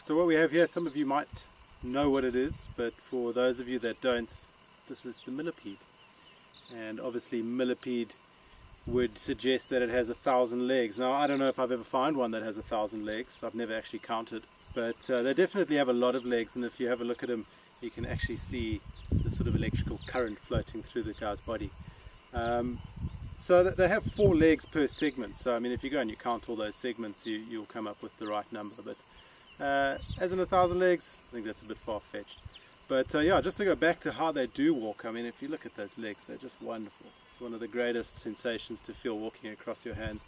So what we have here, some of you might know what it is, but for those of you that don't, this is the millipede. And obviously millipede would suggest that it has 1,000 legs. Now I don't know if I've ever found one that has 1,000 legs. I've never actually counted, but they definitely have a lot of legs, and if you have a look at them you can actually see the sort of electrical current floating through the guy's body. So that they have 4 legs per segment, so I mean if you go and you count all those segments you'll come up with the right number, but as in 1,000 legs, I think that's a bit far-fetched. But yeah, just to go back to how they do walk, I mean if you look at those legs, they're just wonderful. It's one of the greatest sensations to feel walking across your hands.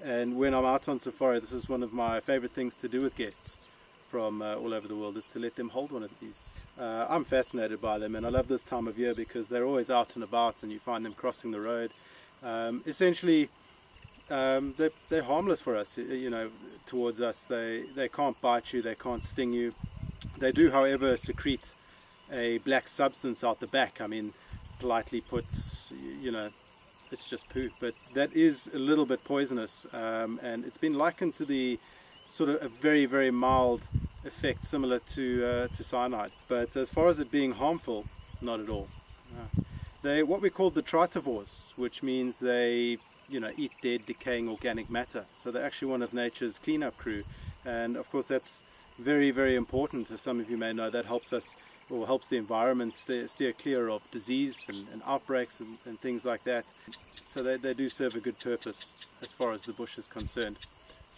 And when I'm out on safari, this is one of my favorite things to do with guests from all over the world, is to let them hold one of these. I'm fascinated by them, and I love this time of year because they're always out and about and you find them crossing the road. Essentially they're harmless for us, you know, towards us. They can't bite you, they can't sting you. They do, however, secrete a black substance out the back. I mean, politely put, you know, it's just poo, but that is a little bit poisonous, and it's been likened to the sort of a very, very mild effect similar to cyanide. But as far as it being harmful, not at all. They're what we call detritivores, which means they, you know, eat dead, decaying organic matter. So they're actually one of nature's cleanup crew, and of course that's very, very important. As some of you may know, that helps us, or helps the environment steer clear of disease and outbreaks and things like that. So they do serve a good purpose as far as the bush is concerned.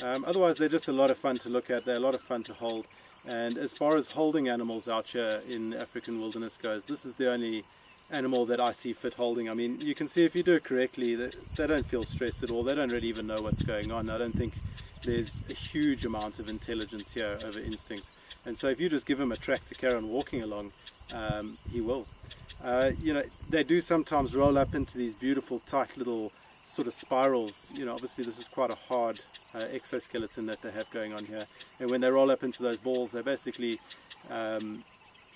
Otherwise they're just a lot of fun to look at, they're a lot of fun to hold, and as far as holding animals out here in African wilderness goes, this is the only animal that I see fit holding. I mean, you can see if you do it correctly, they don't feel stressed at all, they don't really even know what's going on. I don't think there's a huge amount of intelligence here over instinct, and so if you just give him a track to carry on walking along, he will. You know, they do sometimes roll up into these beautiful tight little sort of spirals. You know, obviously this is quite a hard exoskeleton that they have going on here, and when they roll up into those balls, they basically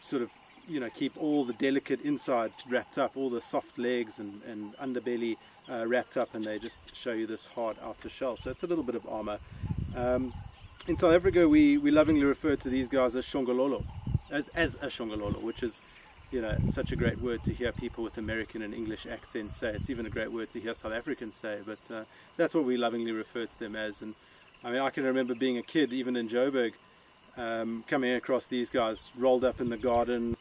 sort of, you know, keep all the delicate insides wrapped up, all the soft legs and underbelly wrapped up, and they just show you this hard outer shell. So it's a little bit of armor. In South Africa we lovingly refer to these guys as shongololo, as a shongololo, which is, you know, such a great word to hear people with American and English accents say. It's even a great word to hear South Africans say, but that's what we lovingly refer to them as. And I mean, I can remember being a kid, even in Joburg, coming across these guys rolled up in the garden.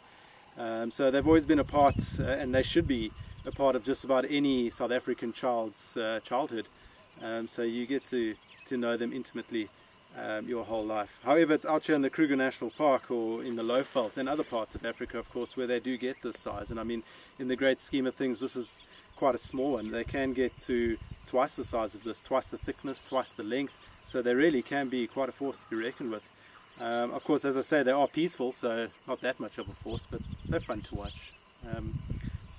So they've always been a part, and they should be a part of just about any South African child's childhood. So you get to know them intimately your whole life. However, it's out here in the Kruger National Park, or in the Lowveld and other parts of Africa, of course, where they do get this size. And I mean, in the great scheme of things, this is quite a small one. They can get to twice the size of this, twice the thickness, twice the length. So they really can be quite a force to be reckoned with. Of course, as I say, they are peaceful, so not that much of a force, but they're fun to watch.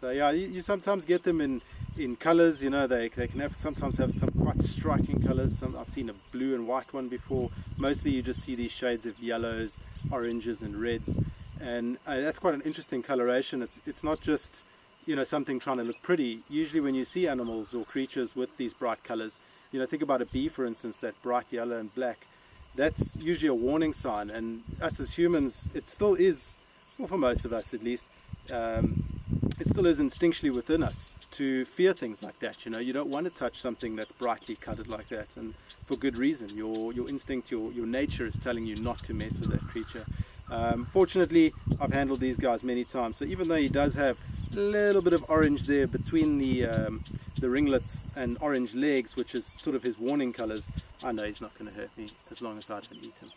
So yeah, you sometimes get them in colors. You know, they can sometimes have some quite striking colors. I've seen a blue and white one before. Mostly you just see these shades of yellows, oranges and reds, and that's quite an interesting coloration. It's not just, you know, something trying to look pretty. Usually when you see animals or creatures with these bright colors, you know, think about a bee, for instance, that bright yellow and black. That's usually a warning sign, and us as humans, it still is, well, for most of us at least, it still is instinctually within us to fear things like that. You know, you don't want to touch something that's brightly colored like that, and for good reason. Your instinct, your nature is telling you not to mess with that creature. Fortunately, I've handled these guys many times, so even though he does have a little bit of orange there between the ringlets and orange legs, which is sort of his warning colors, I know he's not going to hurt me as long as I don't eat him.